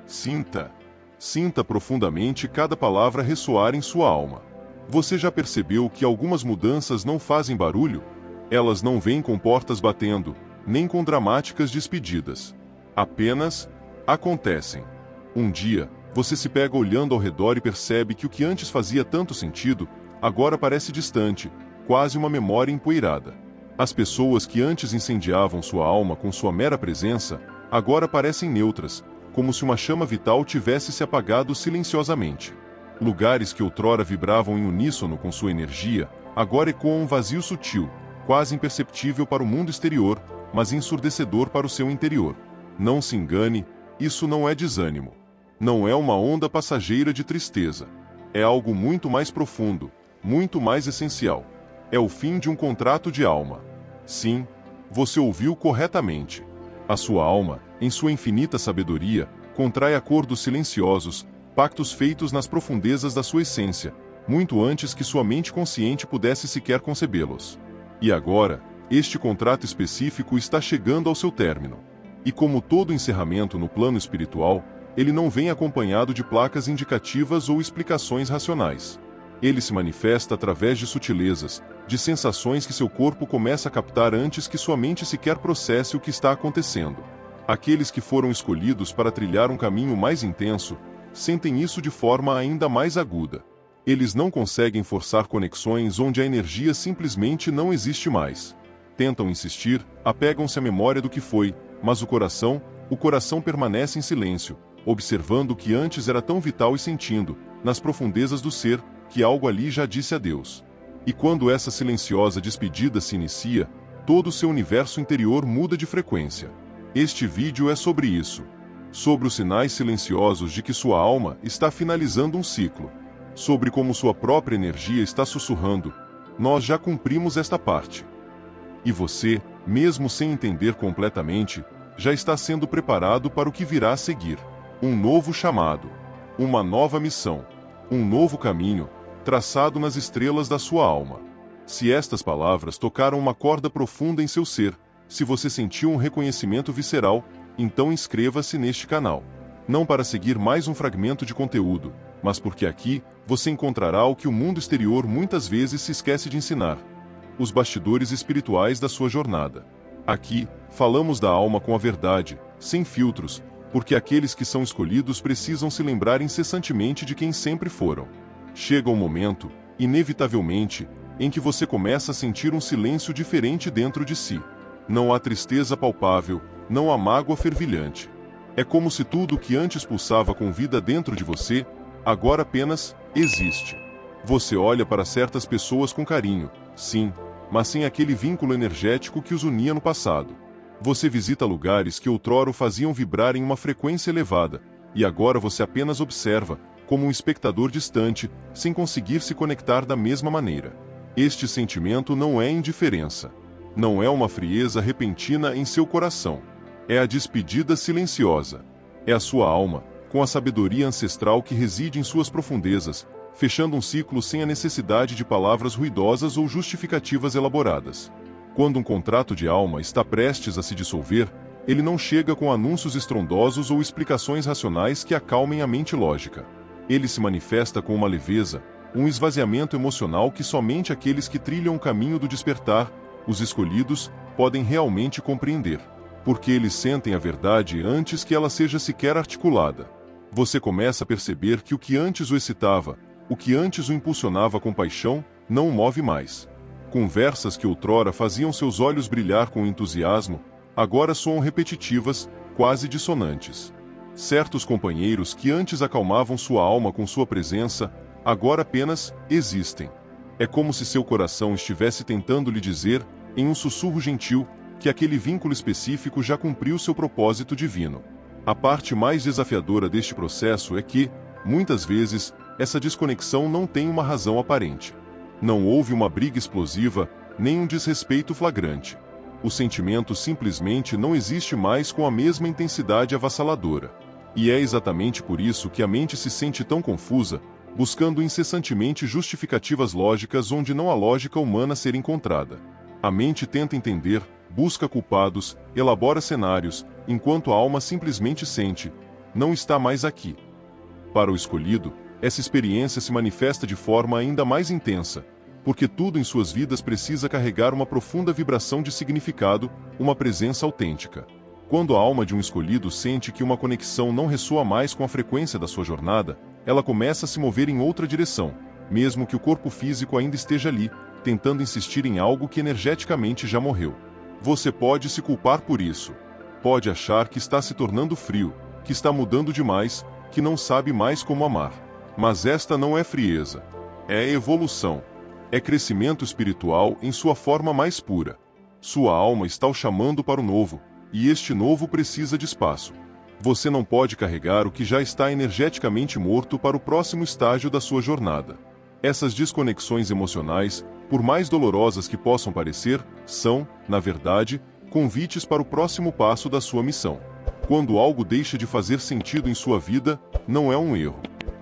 Sinta. Sinta profundamente cada palavra ressoar em sua alma. Você já percebeu que algumas mudanças não fazem barulho? Elas não vêm com portas batendo, nem com dramáticas despedidas. Apenas acontecem. Um dia, você se pega olhando ao redor e percebe que o que antes fazia tanto sentido, agora parece distante, quase uma memória empoeirada. As pessoas que antes incendiavam sua alma com sua mera presença, agora parecem neutras, como se uma chama vital tivesse se apagado silenciosamente. Lugares que outrora vibravam em uníssono com sua energia, agora ecoam um vazio sutil, quase imperceptível para o mundo exterior, mas ensurdecedor para o seu interior. Não se engane, isso não é desânimo. Não é uma onda passageira de tristeza. É algo muito mais profundo, muito mais essencial. É o fim de um contrato de alma. Sim, você ouviu corretamente. A sua alma, em sua infinita sabedoria, contrai acordos silenciosos, pactos feitos nas profundezas da sua essência, muito antes que sua mente consciente pudesse sequer concebê-los. E agora, este contrato específico está chegando ao seu término. E como todo encerramento no plano espiritual, ele não vem acompanhado de placas indicativas ou explicações racionais. Ele se manifesta através de sutilezas, de sensações que seu corpo começa a captar antes que sua mente sequer processe o que está acontecendo. Aqueles que foram escolhidos para trilhar um caminho mais intenso, sentem isso de forma ainda mais aguda. Eles não conseguem forçar conexões onde a energia simplesmente não existe mais. Tentam insistir, apegam-se à memória do que foi, mas o coração permanece em silêncio, observando o que antes era tão vital e sentindo, nas profundezas do ser, que algo ali já disse adeus. E quando essa silenciosa despedida se inicia, todo o seu universo interior muda de frequência. Este vídeo é sobre isso. Sobre os sinais silenciosos de que sua alma está finalizando um ciclo. Sobre como sua própria energia está sussurrando: nós já cumprimos esta parte. E você, mesmo sem entender completamente, já está sendo preparado para o que virá a seguir. Um novo chamado. Uma nova missão. Um novo caminho, traçado nas estrelas da sua alma. Se estas palavras tocaram uma corda profunda em seu ser, se você sentiu um reconhecimento visceral, então inscreva-se neste canal. Não para seguir mais um fragmento de conteúdo, mas porque aqui você encontrará o que o mundo exterior muitas vezes se esquece de ensinar: os bastidores espirituais da sua jornada. Aqui, falamos da alma com a verdade, sem filtros, porque aqueles que são escolhidos precisam se lembrar incessantemente de quem sempre foram. Chega um momento, inevitavelmente, em que você começa a sentir um silêncio diferente dentro de si. Não há tristeza palpável, não há mágoa fervilhante. É como se tudo o que antes pulsava com vida dentro de você, agora apenas existe. Você olha para certas pessoas com carinho, sim, mas sem aquele vínculo energético que os unia no passado. Você visita lugares que outrora o faziam vibrar em uma frequência elevada, e agora você apenas observa, como um espectador distante, sem conseguir se conectar da mesma maneira. Este sentimento não é indiferença. Não é uma frieza repentina em seu coração. É a despedida silenciosa. É a sua alma, com a sabedoria ancestral que reside em suas profundezas, fechando um ciclo sem a necessidade de palavras ruidosas ou justificativas elaboradas. Quando um contrato de alma está prestes a se dissolver, ele não chega com anúncios estrondosos ou explicações racionais que acalmem a mente lógica. Ele se manifesta com uma leveza, um esvaziamento emocional que somente aqueles que trilham o caminho do despertar, os escolhidos, podem realmente compreender. Porque eles sentem a verdade antes que ela seja sequer articulada. Você começa a perceber que o que antes o excitava, o que antes o impulsionava com paixão, não o move mais. Conversas que outrora faziam seus olhos brilhar com entusiasmo, agora soam repetitivas, quase dissonantes. Certos companheiros que antes acalmavam sua alma com sua presença, agora apenas existem. É como se seu coração estivesse tentando lhe dizer, em um sussurro gentil, que aquele vínculo específico já cumpriu seu propósito divino. A parte mais desafiadora deste processo é que, muitas vezes, essa desconexão não tem uma razão aparente. Não houve uma briga explosiva, nem um desrespeito flagrante. O sentimento simplesmente não existe mais com a mesma intensidade avassaladora. E é exatamente por isso que a mente se sente tão confusa, buscando incessantemente justificativas lógicas onde não há lógica humana ser encontrada. A mente tenta entender, busca culpados, elabora cenários, enquanto a alma simplesmente sente, não está mais aqui. Para o escolhido, essa experiência se manifesta de forma ainda mais intensa, porque tudo em suas vidas precisa carregar uma profunda vibração de significado, uma presença autêntica. Quando a alma de um escolhido sente que uma conexão não ressoa mais com a frequência da sua jornada, ela começa a se mover em outra direção, mesmo que o corpo físico ainda esteja ali, tentando insistir em algo que energeticamente já morreu. Você pode se culpar por isso. Pode achar que está se tornando frio, que está mudando demais, que não sabe mais como amar. Mas esta não é frieza. É evolução. É crescimento espiritual em sua forma mais pura. Sua alma está o chamando para o novo, e este novo precisa de espaço. Você não pode carregar o que já está energeticamente morto para o próximo estágio da sua jornada. Essas desconexões emocionais, por mais dolorosas que possam parecer, são, na verdade, convites para o próximo passo da sua missão. Quando algo deixa de fazer sentido em sua vida, não é um erro.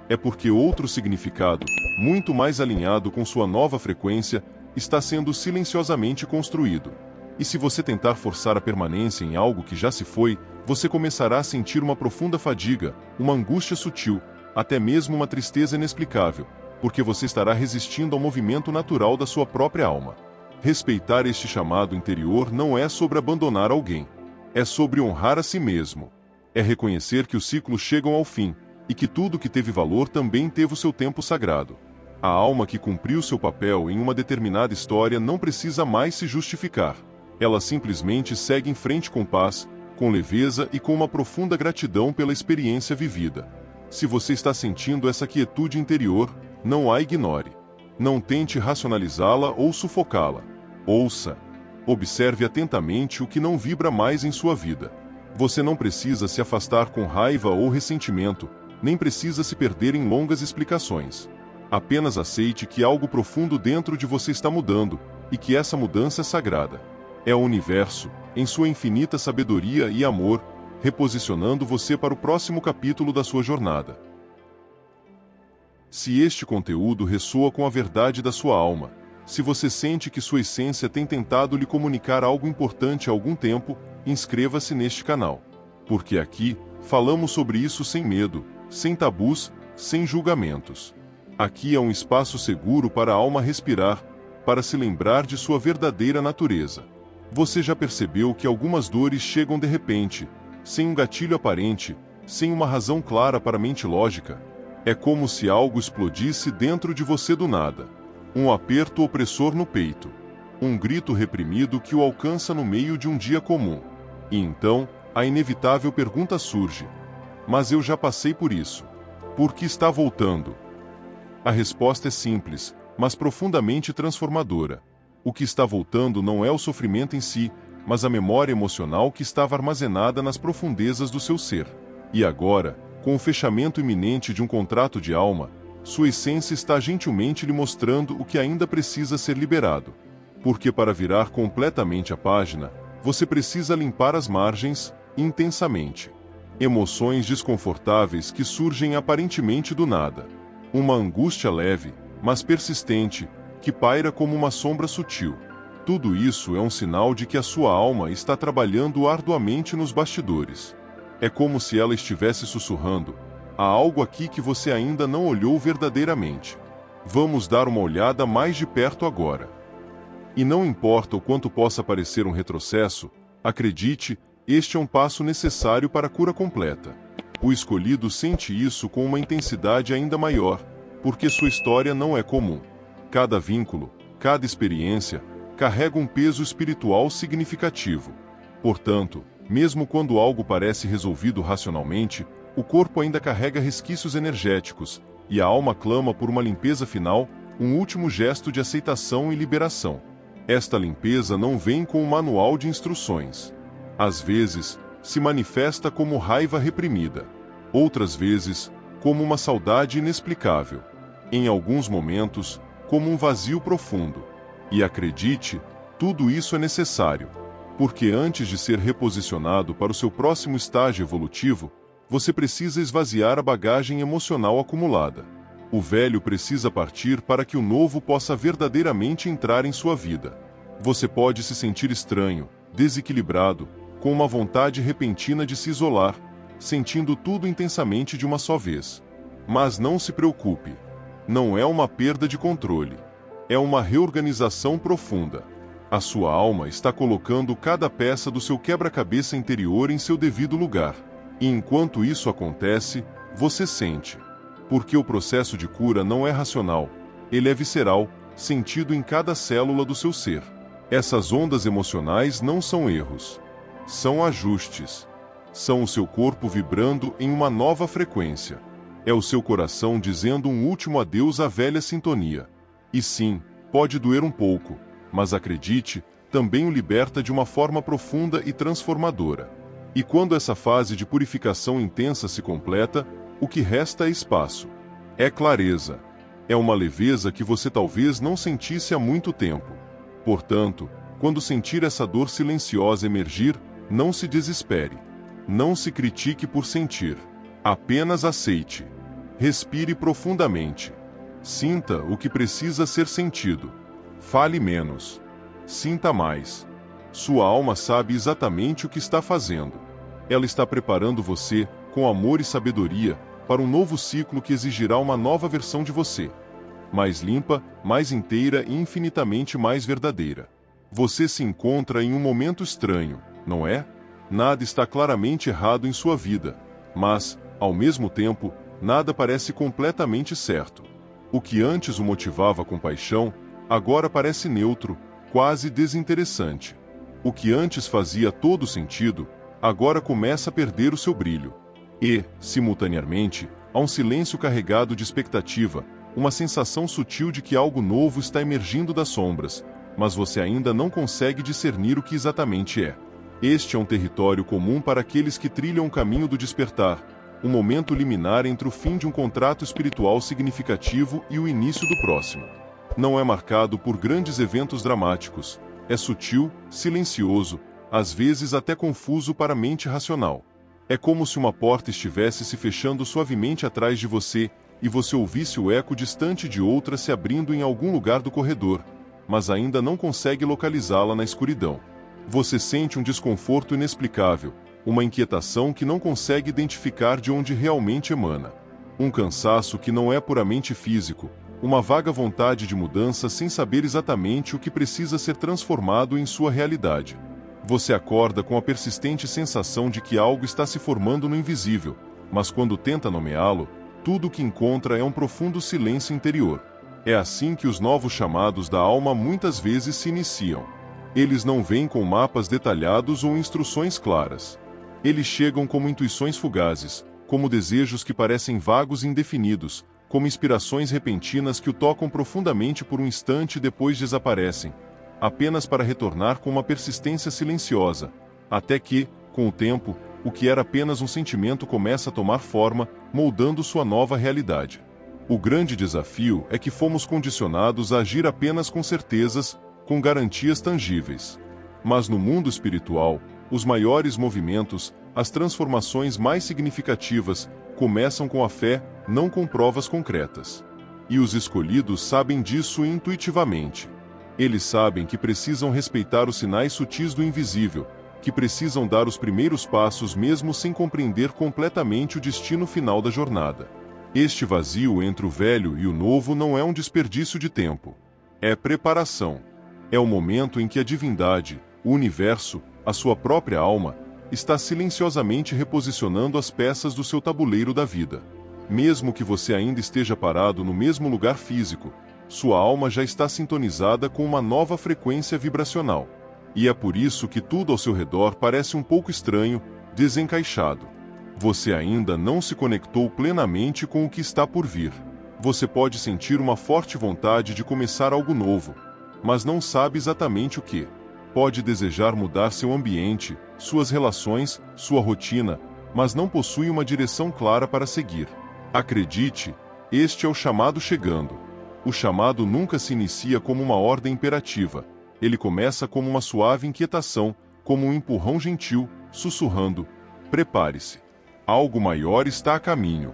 É porque outro significado, muito mais alinhado com sua nova frequência, está sendo silenciosamente construído. E se você tentar forçar a permanência em algo que já se foi, você começará a sentir uma profunda fadiga, uma angústia sutil, até mesmo uma tristeza inexplicável, porque você estará resistindo ao movimento natural da sua própria alma. Respeitar este chamado interior não é sobre abandonar alguém. É sobre honrar a si mesmo. É reconhecer que os ciclos chegam ao fim, e que tudo que teve valor também teve o seu tempo sagrado. A alma que cumpriu seu papel em uma determinada história não precisa mais se justificar. Ela simplesmente segue em frente com paz, com leveza e com uma profunda gratidão pela experiência vivida. Se você está sentindo essa quietude interior, não a ignore. Não tente racionalizá-la ou sufocá-la. Ouça. Observe atentamente o que não vibra mais em sua vida. Você não precisa se afastar com raiva ou ressentimento, nem precisa se perder em longas explicações. Apenas aceite que algo profundo dentro de você está mudando, e que essa mudança é sagrada. É o universo, em sua infinita sabedoria e amor, reposicionando você para o próximo capítulo da sua jornada. Se este conteúdo ressoa com a verdade da sua alma, se você sente que sua essência tem tentado lhe comunicar algo importante há algum tempo, inscreva-se neste canal. Porque aqui, falamos sobre isso sem medo, sem tabus, sem julgamentos. Aqui é um espaço seguro para a alma respirar, para se lembrar de sua verdadeira natureza. Você já percebeu que algumas dores chegam de repente, sem um gatilho aparente, sem uma razão clara para a mente lógica? É como se algo explodisse dentro de você do nada. Um aperto opressor no peito. Um grito reprimido que o alcança no meio de um dia comum. E então, a inevitável pergunta surge: mas eu já passei por isso. Por que está voltando? A resposta é simples, mas profundamente transformadora. O que está voltando não é o sofrimento em si, mas a memória emocional que estava armazenada nas profundezas do seu ser. E agora, com o fechamento iminente de um contrato de alma, sua essência está gentilmente lhe mostrando o que ainda precisa ser liberado. Porque para virar completamente a página, você precisa limpar as margens, intensamente. Emoções desconfortáveis que surgem aparentemente do nada. Uma angústia leve, mas persistente, que paira como uma sombra sutil. Tudo isso é um sinal de que a sua alma está trabalhando arduamente nos bastidores. É como se ela estivesse sussurrando: há algo aqui que você ainda não olhou verdadeiramente. Vamos dar uma olhada mais de perto agora. E não importa o quanto possa parecer um retrocesso, acredite, este é um passo necessário para a cura completa. O escolhido sente isso com uma intensidade ainda maior, porque sua história não é comum. Cada vínculo, cada experiência, carrega um peso espiritual significativo. Portanto, mesmo quando algo parece resolvido racionalmente, o corpo ainda carrega resquícios energéticos, e a alma clama por uma limpeza final, um último gesto de aceitação e liberação. Esta limpeza não vem com um manual de instruções. Às vezes, se manifesta como raiva reprimida. Outras vezes, como uma saudade inexplicável. Em alguns momentos, como um vazio profundo. E acredite, tudo isso é necessário. Porque antes de ser reposicionado para o seu próximo estágio evolutivo, você precisa esvaziar a bagagem emocional acumulada. O velho precisa partir para que o novo possa verdadeiramente entrar em sua vida. Você pode se sentir estranho, desequilibrado, com uma vontade repentina de se isolar, sentindo tudo intensamente de uma só vez. Mas não se preocupe. Não é uma perda de controle. É uma reorganização profunda. A sua alma está colocando cada peça do seu quebra-cabeça interior em seu devido lugar. E enquanto isso acontece, você sente. Porque o processo de cura não é racional, ele é visceral, sentido em cada célula do seu ser. Essas ondas emocionais não são erros. São ajustes. São o seu corpo vibrando em uma nova frequência. É o seu coração dizendo um último adeus à velha sintonia. E sim, pode doer um pouco, mas acredite, também o liberta de uma forma profunda e transformadora. E quando essa fase de purificação intensa se completa, o que resta é espaço. É clareza. É uma leveza que você talvez não sentisse há muito tempo. Portanto, quando sentir essa dor silenciosa emergir, não se desespere. Não se critique por sentir. Apenas aceite. Respire profundamente. Sinta o que precisa ser sentido. Fale menos. Sinta mais. Sua alma sabe exatamente o que está fazendo. Ela está preparando você, com amor e sabedoria, para um novo ciclo que exigirá uma nova versão de você. Mais limpa, mais inteira e infinitamente mais verdadeira. Você se encontra em um momento estranho, não é? Nada está claramente errado em sua vida, mas, ao mesmo tempo, nada parece completamente certo. O que antes o motivava com paixão, agora parece neutro, quase desinteressante. O que antes fazia todo sentido, agora começa a perder o seu brilho. E, simultaneamente, há um silêncio carregado de expectativa, uma sensação sutil de que algo novo está emergindo das sombras, mas você ainda não consegue discernir o que exatamente é. Este é um território comum para aqueles que trilham o caminho do despertar, um momento liminar entre o fim de um contrato espiritual significativo e o início do próximo. Não é marcado por grandes eventos dramáticos, é sutil, silencioso, às vezes até confuso para a mente racional. É como se uma porta estivesse se fechando suavemente atrás de você, e você ouvisse o eco distante de outra se abrindo em algum lugar do corredor, mas ainda não consegue localizá-la na escuridão. Você sente um desconforto inexplicável, uma inquietação que não consegue identificar de onde realmente emana. Um cansaço que não é puramente físico, uma vaga vontade de mudança sem saber exatamente o que precisa ser transformado em sua realidade. Você acorda com a persistente sensação de que algo está se formando no invisível, mas quando tenta nomeá-lo, tudo o que encontra é um profundo silêncio interior. É assim que os novos chamados da alma muitas vezes se iniciam. Eles não vêm com mapas detalhados ou instruções claras. Eles chegam como intuições fugazes, como desejos que parecem vagos e indefinidos, como inspirações repentinas que o tocam profundamente por um instante e depois desaparecem, apenas para retornar com uma persistência silenciosa, até que, com o tempo, o que era apenas um sentimento começa a tomar forma, moldando sua nova realidade. O grande desafio é que fomos condicionados a agir apenas com certezas, com garantias tangíveis. Mas no mundo espiritual, os maiores movimentos, as transformações mais significativas, começam com a fé, não com provas concretas. E os escolhidos sabem disso intuitivamente. Eles sabem que precisam respeitar os sinais sutis do invisível, que precisam dar os primeiros passos mesmo sem compreender completamente o destino final da jornada. Este vazio entre o velho e o novo não é um desperdício de tempo. É preparação. É o momento em que a divindade, o universo, a sua própria alma, está silenciosamente reposicionando as peças do seu tabuleiro da vida. Mesmo que você ainda esteja parado no mesmo lugar físico, sua alma já está sintonizada com uma nova frequência vibracional. E é por isso que tudo ao seu redor parece um pouco estranho, desencaixado. Você ainda não se conectou plenamente com o que está por vir. Você pode sentir uma forte vontade de começar algo novo, mas não sabe exatamente o que. Pode desejar mudar seu ambiente, suas relações, sua rotina, mas não possui uma direção clara para seguir. Acredite, este é o chamado chegando. O chamado nunca se inicia como uma ordem imperativa. Ele começa como uma suave inquietação, como um empurrão gentil, sussurrando: prepare-se. Algo maior está a caminho.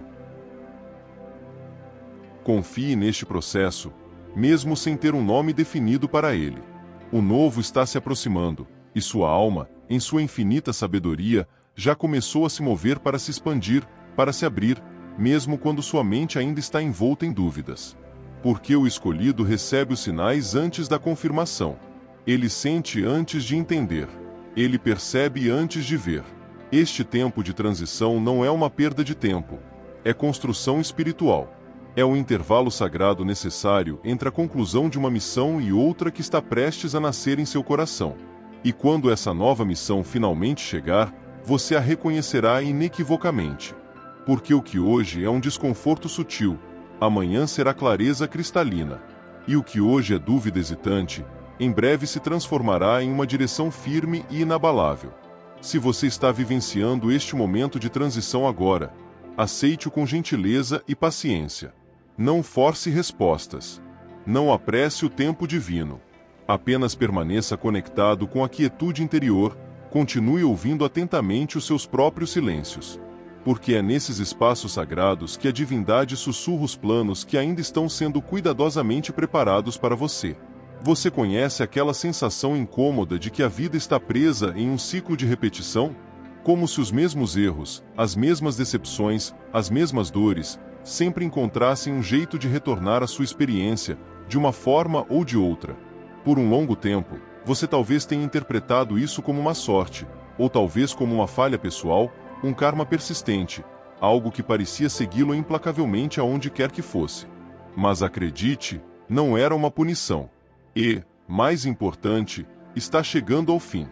Confie neste processo, mesmo sem ter um nome definido para ele. O novo está se aproximando, e sua alma, em sua infinita sabedoria, já começou a se mover para se expandir, para se abrir, mesmo quando sua mente ainda está envolta em dúvidas. Porque o escolhido recebe os sinais antes da confirmação. Ele sente antes de entender. Ele percebe antes de ver. Este tempo de transição não é uma perda de tempo. É construção espiritual. É o intervalo sagrado necessário entre a conclusão de uma missão e outra que está prestes a nascer em seu coração. E quando essa nova missão finalmente chegar, você a reconhecerá inequivocamente. Porque o que hoje é um desconforto sutil, amanhã será clareza cristalina. E o que hoje é dúvida hesitante, em breve se transformará em uma direção firme e inabalável. Se você está vivenciando este momento de transição agora, aceite-o com gentileza e paciência. Não force respostas. Não apresse o tempo divino. Apenas permaneça conectado com a quietude interior, continue ouvindo atentamente os seus próprios silêncios. Porque é nesses espaços sagrados que a divindade sussurra os planos que ainda estão sendo cuidadosamente preparados para você. Você conhece aquela sensação incômoda de que a vida está presa em um ciclo de repetição? Como se os mesmos erros, as mesmas decepções, as mesmas dores, sempre encontrassem um jeito de retornar à sua experiência, de uma forma ou de outra. Por um longo tempo, você talvez tenha interpretado isso como uma sorte, ou talvez como uma falha pessoal, um karma persistente, algo que parecia segui-lo implacavelmente aonde quer que fosse. Mas acredite, não era uma punição. E, mais importante, está chegando ao fim.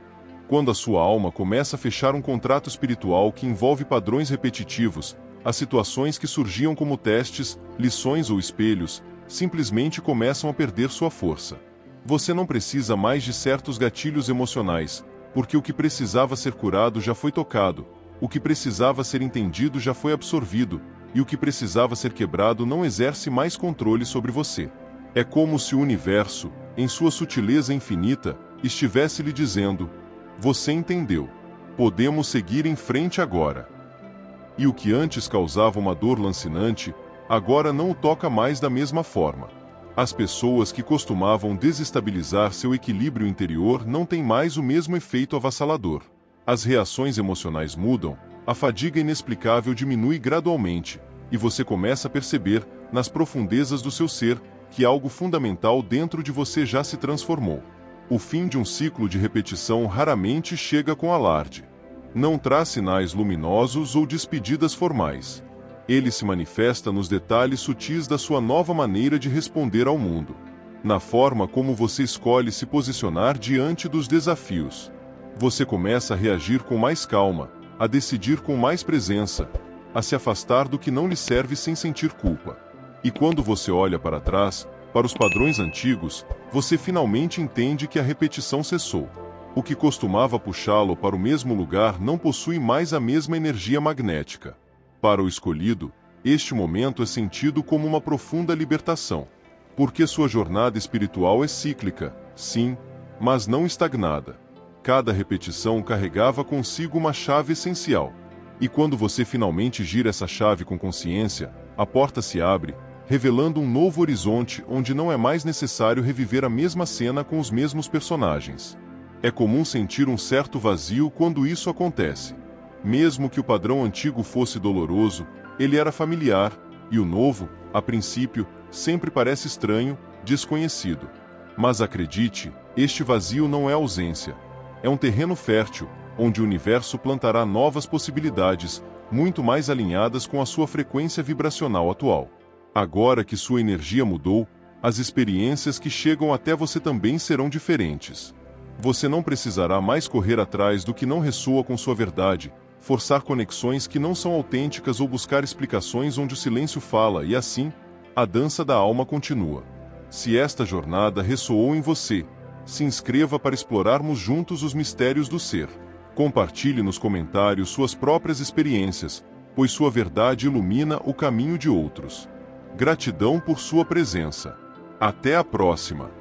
Quando a sua alma começa a fechar um contrato espiritual que envolve padrões repetitivos, as situações que surgiam como testes, lições ou espelhos, simplesmente começam a perder sua força. Você não precisa mais de certos gatilhos emocionais, porque o que precisava ser curado já foi tocado, o que precisava ser entendido já foi absorvido, e o que precisava ser quebrado não exerce mais controle sobre você. É como se o universo, em sua sutileza infinita, estivesse lhe dizendo: você entendeu. Podemos seguir em frente agora. E o que antes causava uma dor lancinante, agora não o toca mais da mesma forma. As pessoas que costumavam desestabilizar seu equilíbrio interior não têm mais o mesmo efeito avassalador. As reações emocionais mudam, a fadiga inexplicável diminui gradualmente, e você começa a perceber, nas profundezas do seu ser, que algo fundamental dentro de você já se transformou. O fim de um ciclo de repetição raramente chega com alarde. Não traz sinais luminosos ou despedidas formais. Ele se manifesta nos detalhes sutis da sua nova maneira de responder ao mundo. Na forma como você escolhe se posicionar diante dos desafios. Você começa a reagir com mais calma, a decidir com mais presença, a se afastar do que não lhe serve sem sentir culpa. E quando você olha para trás, para os padrões antigos, você finalmente entende que a repetição cessou. O que costumava puxá-lo para o mesmo lugar não possui mais a mesma energia magnética. Para o escolhido, este momento é sentido como uma profunda libertação. Porque sua jornada espiritual é cíclica, sim, mas não estagnada. Cada repetição carregava consigo uma chave essencial. E quando você finalmente gira essa chave com consciência, a porta se abre, revelando um novo horizonte onde não é mais necessário reviver a mesma cena com os mesmos personagens. É comum sentir um certo vazio quando isso acontece. Mesmo que o padrão antigo fosse doloroso, ele era familiar, e o novo, a princípio, sempre parece estranho, desconhecido. Mas acredite, este vazio não é ausência. É um terreno fértil, onde o universo plantará novas possibilidades, muito mais alinhadas com a sua frequência vibracional atual. Agora que sua energia mudou, as experiências que chegam até você também serão diferentes. Você não precisará mais correr atrás do que não ressoa com sua verdade, forçar conexões que não são autênticas ou buscar explicações onde o silêncio fala e assim, a dança da alma continua. Se esta jornada ressoou em você, se inscreva para explorarmos juntos os mistérios do ser. Compartilhe nos comentários suas próprias experiências, pois sua verdade ilumina o caminho de outros. Gratidão por sua presença. Até a próxima!